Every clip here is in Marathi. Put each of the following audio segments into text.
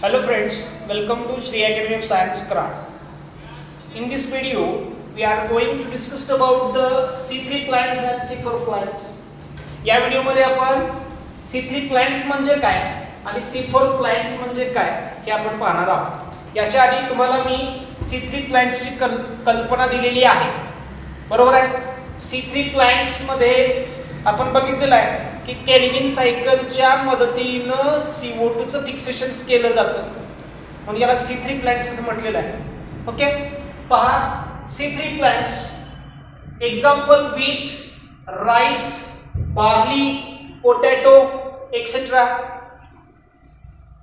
Hello friends, welcome to Shri Academy of Science Craft. In this video, we are going to discuss about the C3 plants and C4 plants. या व्हिडिओमध्ये आपण C3 plants म्हणजे काय आणि C4 plants म्हणजे काय हे आपण पाहणार आहोत. याच्या आधी तुम्हाला मी C3 plants ची कल्पना दिलेली आहे. बरोबर आहे? C3 plants मध्ये आपण बघितलेलं आहे की केल्विन सायकलच्या मदतीनं CO2 चं फिक्सेशन केलं जातं म्हणून याला C3 प्लांट्स असं म्हटलेलं आहे. ओके, पहा C3 plants example wheat, rice, barley, potato etcetera.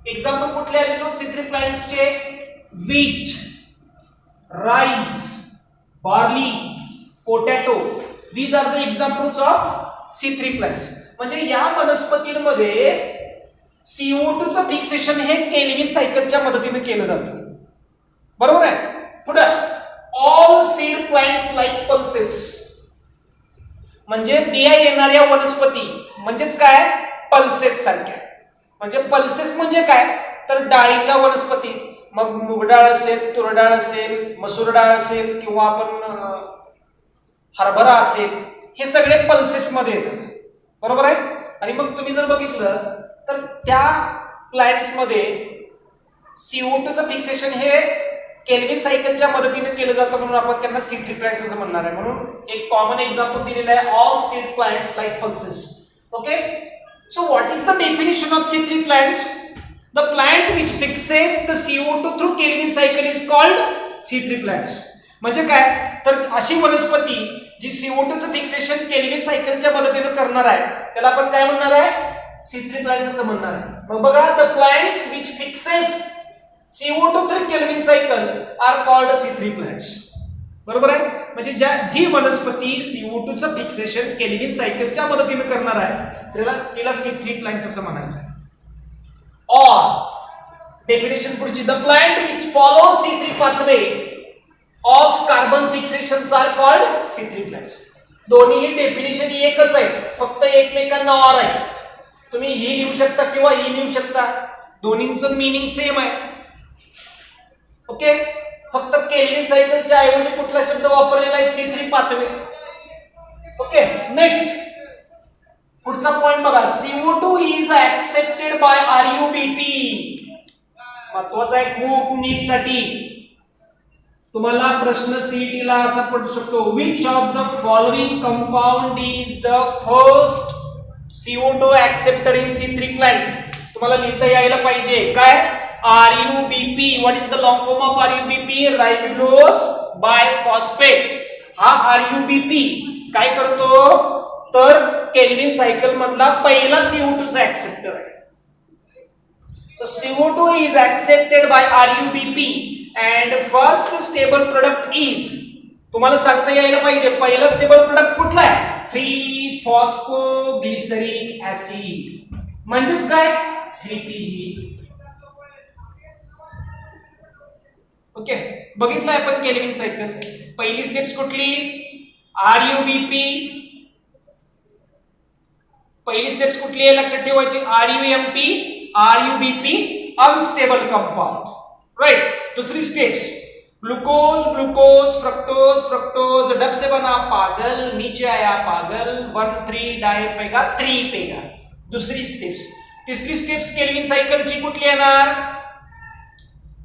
Example कुठले आले तो C3 प्लांट्सचे? Wheat, rice, barley, potato. These are the examples of C3 plants. म्हणजे या वनस्पतींमध्ये CO2 चं फिक्सेशन हे केल्विन सायकलच्या मदतीने केलं जातं. बरोबर आहे? पुढे all seed plants like pulses, म्हणजे बिया येणाऱ्या वनस्पती म्हणजेच काय? पल्सेस सारख्या. म्हणजे पल्सेस म्हणजे काय? तर डाळीच्या वनस्पती, मग मूग डाळ असेल, तूर डाळ असेल, मसूर डाळ असेल किंवा आपण हरभरा असेल, हे सगळे पल्सेस मध्ये येतात. बरोबर आहे? आणि मग तुम्ही जर बघितलं तर त्या प्लांट्स मध्ये CO2 चं फिक्सेशन हे केल्विन सायकलच्या मदतीने केलं जातं म्हणून आपण त्यांना C3 प्लांट्स असं म्हणणार आहे. म्हणून एक कॉमन एक्झाम्पल दिलेलं आहे all seed plants like pulses. Okay, so what is the definition of C3 plants? The plant which fixes the CO2 through Calvin cycle is called C3 plants. म्हणजे काय? तर अशी वनस्पती जी CO2 चं फिक्सेशन केल्विन सायकलच्या मदतीने करणार आहे त्याला आपण काय म्हणणार आहे? C3 प्लांट्स असं म्हणणार आहे. मग बघा, the plants which fixes CO2 through Calvin cycle are called C3 plants. बरोबर आहे? म्हणजे जी वनस्पती CO2 चं फिक्सेशन केल्विन सायकलच्या मदतीने करणार आहे तिला C3 प्लांट्स असं म्हणायचं आहे. और डेफिनेशन पुढची, the plant which follow C3 pathway of carbon fixations are called C3 plants. दोन्ही डेफिनेशन एकच आहे, फक्त एकमेकांना और आहे. तुम्ही ही लिहू शकता किंवा ही लिहू शकता, दोन्हींचं मीनिंग सेम आहे. ओके, फक्त केल्विन सायकलच्या ऐवजी कुठला शब्द वापरलेला आहे? C3 pathway. ओके, नेक्स्ट पुढचा पॉइंट बघा, CO2 is accepted bye RUBP. महत्वाचा आहे खूप नीट साठी. तुम्हाला प्रश्न CET ला असा पडू शकतो, which of the following compound is the first CO2 acceptor in C3 plants? तुम्हाला लिहिता यायला पाहिजे काय? RUBP. what is the long form of RUBP? Ribulose biphosphate. हा RUBP काय करतो? तर केल्विन सायकल मधला पहिला CO2 चा ऍक्सेप्टर आहे. So CO2 is accepted by RUBP and first stable product is, तुम्हाला सांगता यायला पाहिजे पहिला स्टेबल प्रोडक्ट कुठला आहे? Three phosphoglyceric acid. म्हणजेच काय? 3PG. ओके, बघितलं आपण केल्विन सायकल. पहिली स्टेप्स कुठली? RUBP. पहिली स्टेप्स कुठली आहे लक्षात ठेवायची? RUMP, RUBP unstable compound. Right. दूसरी steps glucose, glucose, fructose, fructose, डब से बना पागल, नीचे आया पागल, 1,3 डाय पेगा 3 पेगा. दुसरी स्टेप्स. तिसरी स्टेप्स केल्विन सायकलची कुठली येणार?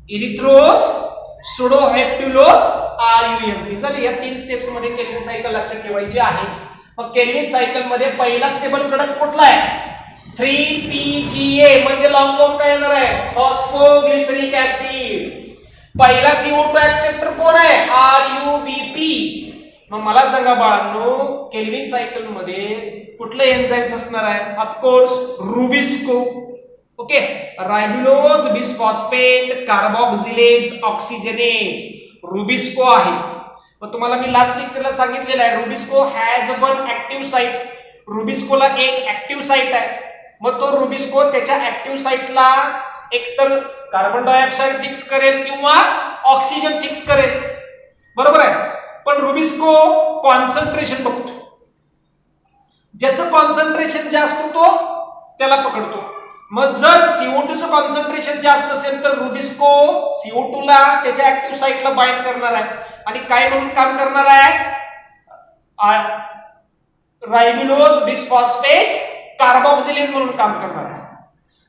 इरिथ्रोज, सुडोहेप्ट्युलोज, RUMP. झाले. या तीन स्टेप्स मध्ये केल्विन सायकल लक्षात ठेवायची आहे. मग केल्विन सायकल मध्ये पहिला स्टेबल प्रोडक्ट कुठला आहे? 3PGA. म्हणजे लॉंग फॉर्म काय येणार आहे? Phosphoglyceric acid. पहिला CO2 ऍक्सेप्टर कोण आहे? RUBP. मग मला सांगा बाळांनो, केल्विन सायकल मध्ये कुठले एन्झाइम्स असणार आहे? Of course rubisco. Okay, ribulose bisphosphate, carboxylase, oxygenase. Rubisco आहे. मग तुम्हाला मी लास्ट लेक्चरला सांगितलेलं आहे rubisco has one active site. रुबिस्कोला एक ऍक्टिव्ह साइट आहे. मग तो रुबिस्को त्याच्या ऍक्टिव्ह साइटला एकतर कार्बन डायऑक्साइड फिक्स करेल किंवा ऑक्सिजन फिक्स करेल. बरोबर आहे? पण रुबिस्को कॉन्सन्ट्रेशन बघतो. ज्याचं कॉन्सन्ट्रेशन जास्त तो त्याला पकडतो. मग जर CO2 चं कॉन्सन्ट्रेशन जास्त असेल तर रुबिस्को CO2 ला त्याच्या ऍक्टिव्ह साइटला बाइंड करणार आहे आणि काय म्हणून काम करणार आहे, रायबिलोज बिसफॉस्फेट कार्बोक्सिलेज म्हणून काम करणार आहे.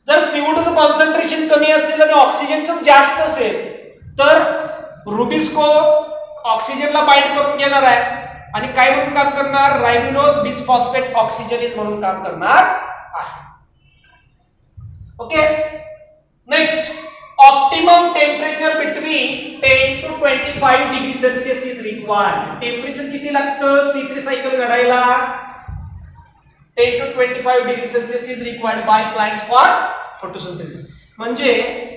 जर CO2 चं कॉन्सन्ट्रेशन कमी असेल आणि ऑक्सिजनचं जास्त असेल तर रुबिस्को ऑक्सिजनला बाइंड करून घेणार आहे आणि काय म्हणून काम करणार, रायबिलोज बिसफॉस्फेट ऑक्सिजनेज म्हणून काम करणार आहे. Okay, next, optimum temperature between 10 to 25 degree Celsius is required. Temperature किती लागतं C3 सायकल घडायला, 10 to 25 degree Celsius is required by plants for photosynthesis. म्हणजे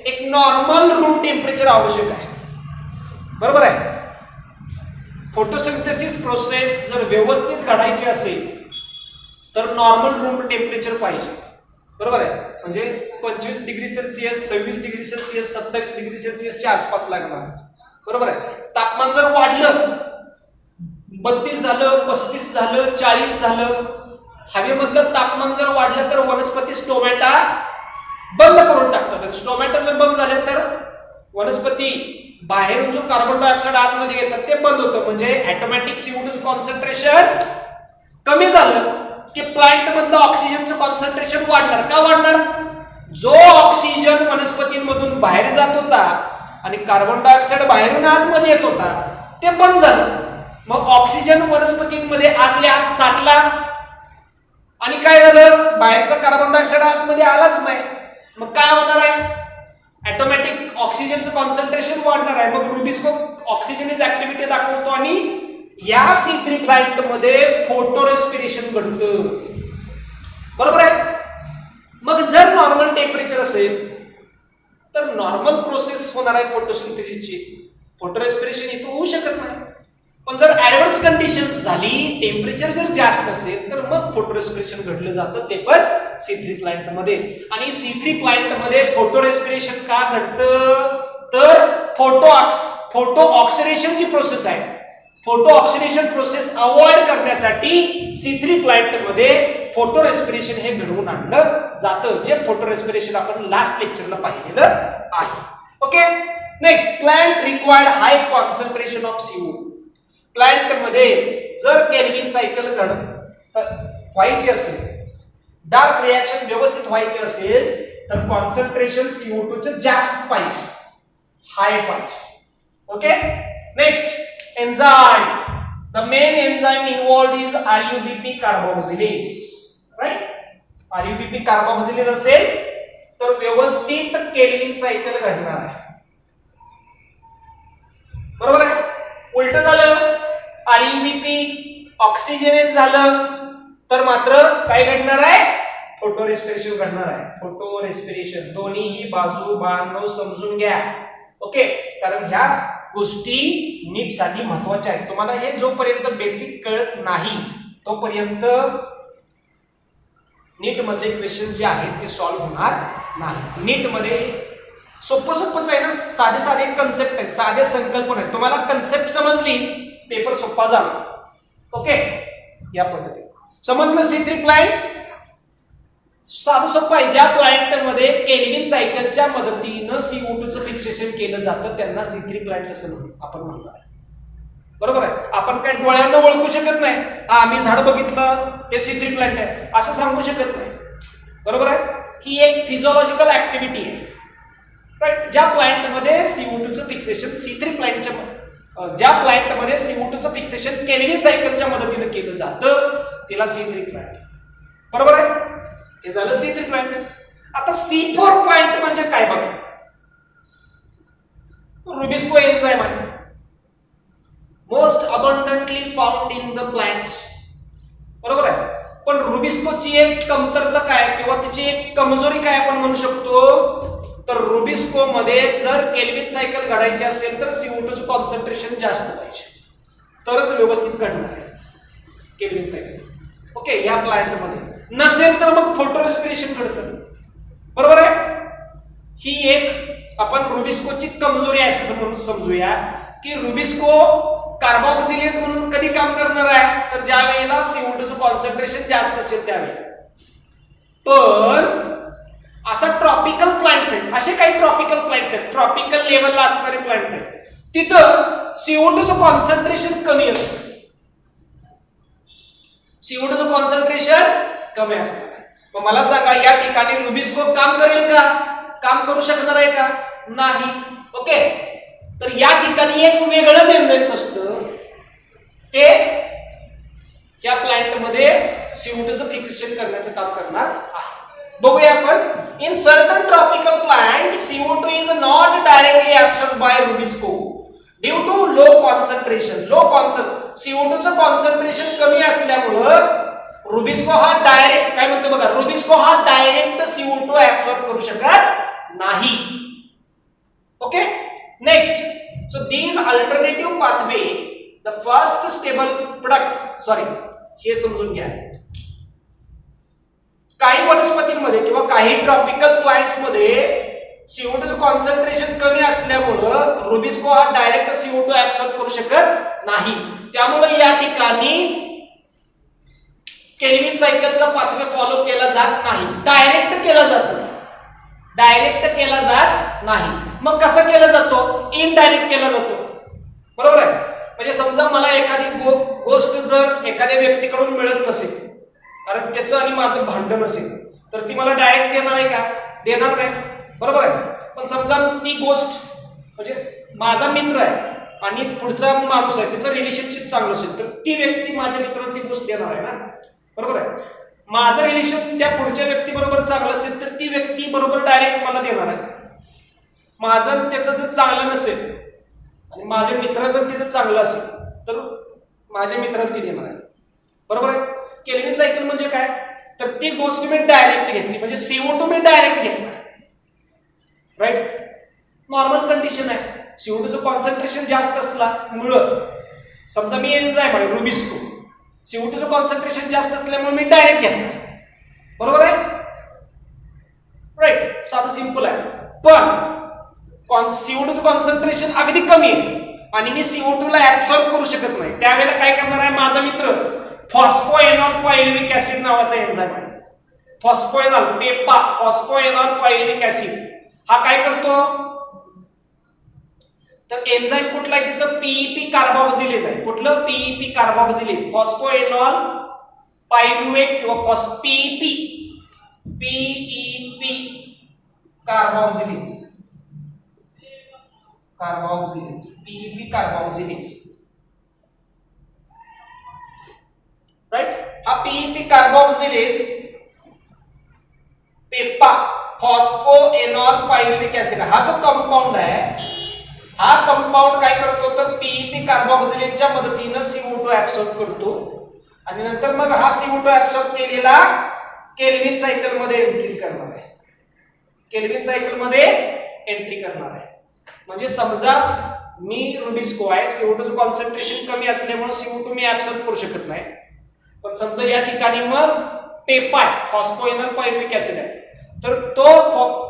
एक नॉर्मल रूम टेम्परेचर आवश्यक आहे, बरोबर आहे. फोटोसिंथेसिस प्रोसेस जर व्यवस्थित घडायची असेल तर नॉर्मल रूम टेम्परेचर पाहिजे, बरोबर आहे. म्हणजे 25 degree Celsius, 26 degree Celsius, 27 degree सेल्सिअसच्या आसपास लागणार, बरोबर आहे. तापमान जर वाढलं, 32 झालं, 35 झालं, 40 झालं, हवेमधलं तापमान जर वाढलं तर वनस्पती स्टोमॅटा बंद करून टाकतात. आणि स्टोमॅटा जर बंद झाले तर वनस्पती बाहेरून जो कार्बन डायऑक्साइड आतमध्ये घेतात ते बंद होतं. म्हणजे ऑटोमॅटिक CO2 कॉन्सन्ट्रेशन कमी झालं की प्लांट मधलं ऑक्सिजनचं कॉन्सन्ट्रेशन वाढणार. का वाढणार, जो ऑक्सिजन वनस्पतींमधून बाहेर जात होता आणि कार्बन डायऑक्साइड बाहेरून आतमध्ये येत होता ते बंद झालं. मग ऑक्सिजन वनस्पतींमध्ये आतल्या आत साठला आणि काय झालं, बाहेरचा कार्बन डायऑक्साइड आतमध्ये आलाच नाही. मग काय होणार आहे, ऑटोमॅटिक ऑक्सिजनचं कॉन्सन्ट्रेशन वाढणार आहे. मग रुबिस्को ऑक्सिजनेज ऍक्टिव्हिटी दाखवतो आणि या C3 प्लांट मध्ये फोटो रेस्पिरेशन घडतं, बरोबर आहे. मग जर नॉर्मल टेम्परेचर असेल तर नॉर्मल प्रोसेस होणार आहे फोटोसिंथेसिसची, फोटो रेस्पिरेशन इथं होऊ शकत नाही. पण जर ऍडव्हर्स कंडिशन्स झाली, टेम्परेचर जर जास्त असेल तर मग फोटो रेस्पिरेशन घडलं जातं, ते पण C3 प्लांट मध्ये. आणि C3 प्लांट मध्ये फोटो रेस्पिरेशन का घडतं तर फोटो ऑक्सिडेशन जी प्रोसेस आहे, फोटो ऑक्सिडेशन प्रोसेस अवॉइड करण्यासाठी C3 प्लांट मध्ये फोटो रेस्पिरेशन हे घडवून आणलं जातं, जे फोटो रेस्पिरेशन आपण लास्ट लेक्चरला पाहिलेलं आहे. Okay, next, plant required high concentration of CO2. Plant मध्ये जर केल्विन सायकल व्हायची असेल, डार्क रिएक्शन व्यवस्थित व्हायची असेल तर कॉन्सन्ट्रेशन CO2 चं जास्त पाहिजे, हाय पाहिजे. Okay, next, enzyme. The main enzyme involved is RUBP carboxylase, right. RUBP carboxylase असेल तर व्यवस्थित केल्विन सायकल घडणार आहे, बरोबर आहे. उलट झालं, RUBP ऑक्सिजनेज झालं तर मात्र काय घडणार आहे, फोटो रेस्पिरेशन घडणार आहे. फोटो रेस्पिरेशन दोन्ही बाजू बांधव समजून घ्या. ओके, कारण ह्या गोष्टी नीट साठी महत्वाच्या आहेत. तुम्हाला हे जोपर्यंत बेसिक कळत नाही तोपर्यंत नीट मधले क्वेश्चन जे आहेत ते सॉल्व्ह होणार नाही. नीट मध्ये सोपंच आहे ना, साधे साधे कन्सेप्ट आहेत, साधे संकल्पना आहेत. तुम्हाला कन्सेप्ट समजली, पेपर सोपा झाला. ओके, या पद्धतीने समजलं. C3 प्लांट साधं सोपं आहे. ज्या प्लांट मध्ये केल्विन सायकलच्या मदतीनं CO2 चं फिक्सेशन केलं जातं त्यांना C3 प्लांट्स असं आपण म्हणणार, बरोबर आहे. आपण काय डोळ्यांना ओळखू शकत नाही, आम्ही झाड बघितलं ते C3 प्लांट आहे असं सांगू शकत नाही, बरोबर आहे. ही एक फिजिओलॉजिकल ऍक्टिव्हिटी आहे, राईट. ज्या प्लांट मध्ये CO2 चं फिक्सेशन C3 प्लांटच्या, ज्या प्लांट मध्ये CO2 चं फिक्सेशन केल्विन सायकलच्या मदतीने केलं जातं त्याला C3 प्लांट, बरोबर आहे. हे झालं C3 प्लांट. आता C4 प्लांट म्हणजे काय बघा, रुबिस्को एन्झाइम आहे, most abundantly found in the plants, बरोबर आहे. पण रुबिस्कोची एक कमतरता काय किंवा त्याची एक कमजोरी काय आपण म्हणू शकतो तर रुबिस्को मध्ये जर केल्विन सायकल घडायची असेल तर CO2 चं कॉन्सन्ट्रेशन जास्त पाहिजे तरच व्यवस्थित घडणार आहे केल्विन सायकल. ओके, या प्लांट मध्ये नसेल तर मग फोटो रेस्पिरेशन घडतं, बरोबर आहे. ही एक आपण रुबिस्कोची कमजोरी आहे असं म्हणून समजूया की रुबिस्को कार्बोक्सिलेज म्हणून कधी काम करणार आहे तर ज्या वेळेला CO2 चं कॉन्सन्ट्रेशन जास्त असेल त्यावेळेला. पण असा ट्रॉपिकल प्लांट्स आहेत, असे काही ट्रॉपिकल प्लांट्स आहेत, ट्रॉपिकल लेवलला असणारे प्लांट आहेत, तिथं CO2 चं कॉन्सन्ट्रेशन कमी असतं. CO2 चं कॉन्सन्ट्रेशन कमी असतं. मग मला सांगा या ठिकाणी रुबिस्को काम करेल का? काम करू शकणार आहे का? नाही. ओके, तर या ठिकाणी एक वेगळंच एन्झाइम्स असतं, ते या प्लांट मध्ये CO2 चं फिक्सेशन करण्याचं काम करणार आहे. बघूया आपण. In certain tropical plant CO2 is not directly absorbed by rubisco due to low concentration. CO2 चं कॉन्सन्ट्रेशन कमी असल्यामुळं रुबिस्को हा डायरेक्ट काय म्हणतो बघा, रुबिस्को हा डायरेक्ट CO2 ऍब्सॉर्ब करू शकत नाही. Okay, next. So these alternative pathway the first stable product, sorry हे समजून घ्या. काही वनस्पतींमध्ये किंवा काही ट्रॉपिकल प्लांट्स मध्ये CO2 चं कॉन्सन्ट्रेशन कमी असल्यामुळं रुबिस्को हा डायरेक्ट CO2 ऍब्सॉर्ब करू शकत नाही. त्यामुळे या ठिकाणी केल्विन सायकलचा पाथवे फॉलो केला जात नाही, डायरेक्ट केला जात नाही. डायरेक्ट केला जात नाही. मग कसा केला जातो? इनडायरेक्ट केला जातो. बरोबर आहे. म्हणजे समजा मला एखादी गोष्ट जर एखाद्या व्यक्तीकडून मिळत नसेल, कारण त्याचं आणि माझं भांडण असेल, तर ती मला डायरेक्ट देणार आहे का? देणार नाही. बरोबर आहे. पण समजा ती गोष्ट म्हणजे माझा मित्र आहे आणि पुढचा माणूस आहे, त्याचं रिलेशनशिप चांगलं असेल, तर ती व्यक्ती माझ्या मित्राला ती गोष्ट देणार आहे ना. बरोबर आहे. माझं रिलेशन त्या पुढच्या व्यक्ती बरोबर चांगलं असेल, तर ती व्यक्ती बरोबर डायरेक्ट मला देणार आहे. माझं त्याचं जर चांगलं नसेल आणि माझ्या मित्राचं त्याचं चांगलं असेल, तर माझ्या मित्राला ती देणार आहे. बरोबर आहे. केल्विन सायकल म्हणजे काय? तर ती गोष्ट मी डायरेक्ट घेतली, म्हणजे CO2 मी डायरेक्ट घेतला. राईट. नॉर्मल कंडिशन आहे. CO2 चं कॉन्सन्ट्रेशन जास्त असल्यामुळं, समजा मी एन्झाइम आहे रुबिस्को, CO2 चं कॉन्सन्ट्रेशन जास्त असल्यामुळे मी डायरेक्ट घेतला. बरोबर आहे. राईट. साधं सिंपल आहे. पण CO2 चं कॉन्सन्ट्रेशन अगदी कमी आहे आणि मी CO2 ला ऍब्सॉर्ब करू शकत नाही. त्यावेळेला काय करणार आहे माझा मित्र? फॉस्फोएनॉल पायरुव्हिक ऍसिड नावाचा एन्झाइम आहे. फॉस्फोएनॉल, पेपा, फॉस्फोएनॉल पायरुव्हिक ऍसिड हा काय करतो? तर एन्झाइम कुठला आहे तिथं? PEP कार्बोक्सिलेज आहे. कुठलं? PEP कार्बोक्सिलेज, फॉस्फोएनॉल पायरुव्हेट किंवा PEP carboxylase, PEP carboxylase. Right. हा PEP कार्बोक्सिलेज पेपा फॉस्फोएनॉल पायरुव्हिक ऍसिड हा जो कंपाऊंड आहे, हा कंपाऊंड काय करतो? तर PEP कार्बोक्सिलेजच्या मदतीने CO2 ऍब्सॉर्ब करतो आणि नंतर मग हा CO2 ऍब्सॉर्ब केलेला केल्विन सायकल मध्ये एंट्री करणार आहे. केल्विन सायकल मध्ये एंट्री करणार आहे. म्हणजे समजा मी रुबिस्को आहे, CO2 चं कॉन्सन्ट्रेशन कमी असल्यामुळे CO2 मी ऍब्सॉर्ब करू शकत नाही. पण समजा या ठिकाणी मग पेपा फॉस्फोएनॉल पायरुव्हिक ऍसिड आहे, तर तो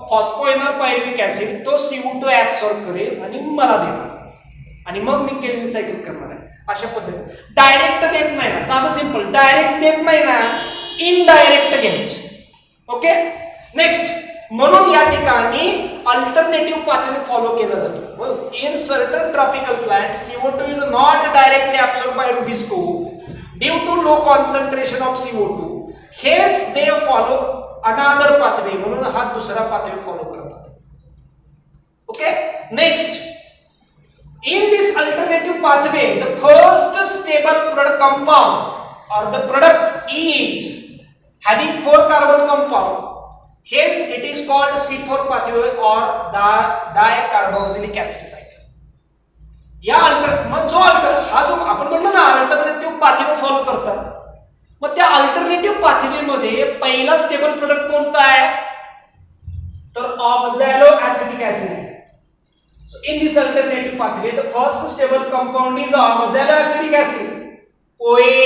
फॉस्फोएनॉल पायरुव्हिक ऍसिड तो CO2 ऍब्सॉर्ब करेल आणि मला देणार आणि मग मी केल्विन सायकल करणार आहे. अशा पद्धतीने डायरेक्ट देत नाही ना, साधं सिंपल. डायरेक्ट देत नाही ना, इनडायरेक्ट घ्यायचं. Okay, next. म्हणून या ठिकाणी अल्टरनेटिव्ह पाथवे फॉलो केला जातो. In certain tropical plant CO2 is not directly absorb by rubisco due to low concentration of CO2. हेच दे फॉलो अनदर पाथवे, म्हणून हा दुसरा पाथवे फॉलो करतात. Okay, next. In this alternative pathway, the first stable product compound or the product is having 4 carbon compound. Hence, it is called C4 pathway or dicarboxylic acid cycle. या हा जो आपण म्हणलो ना अल्टरनेटिव्ह पाथवे फॉलो करतात, मग त्या अल्टरनेटिव्ह पाथवे मध्ये पहिला स्टेबल प्रोडक्ट कोणता आहे? तर ऑक्झॅलो ऍसिटिक ऍसिड आहे. So in this alternative pathway, the first stable compound is oxaloacetic acid, OA,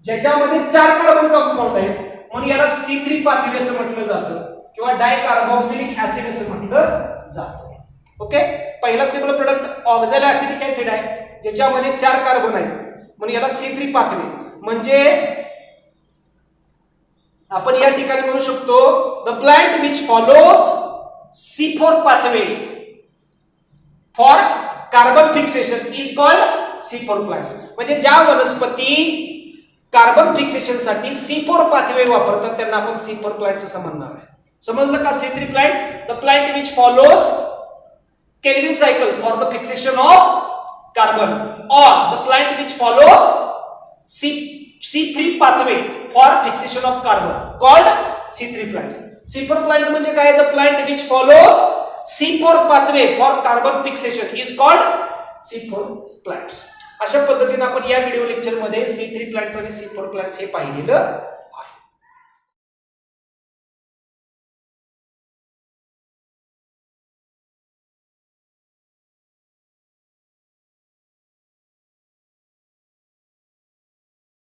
ज्याच्यामध्ये 4 कार्बन कंपाऊंड आहेत, म्हणून याला C3 पाथवे असं म्हटलं जातं किंवा डायकार्बोक्सिलिक ऍसिड असं म्हटलं जातं. ओके, पहिला स्टेबल प्रोडक्ट ऑक्झॅलोएसिटिक ऍसिड आहे, ज्याच्यामध्ये 4 कार्बन आहेत, म्हणून याला C3 पाथवे. म्हणजे आपण या ठिकाणी म्हणू शकतो the plant which follows C4 pathway for carbon fixation is called C4 plants. म्हणजे ज्या वनस्पती कार्बन फिक्सेशन साठी C4 पाथवे वापरतात त्यांना आपण C4 प्लांट्स असं म्हणणार आहे. समजलं का? C3 plant the plant which follows Kelvin cycle for the fixation of carbon, or the plant which follows C3 pathway for fixation of carbon called C3 plants. C4 plant म्हणजे काय? The plant which follows C4 pathway for carbon fixation is called C4 plants. अशा पद्धतीने आपण या व्हिडिओ लेक्चर मध्ये C3 प्लांट्स आणि C4 प्लांट्स हे पाहिलेलं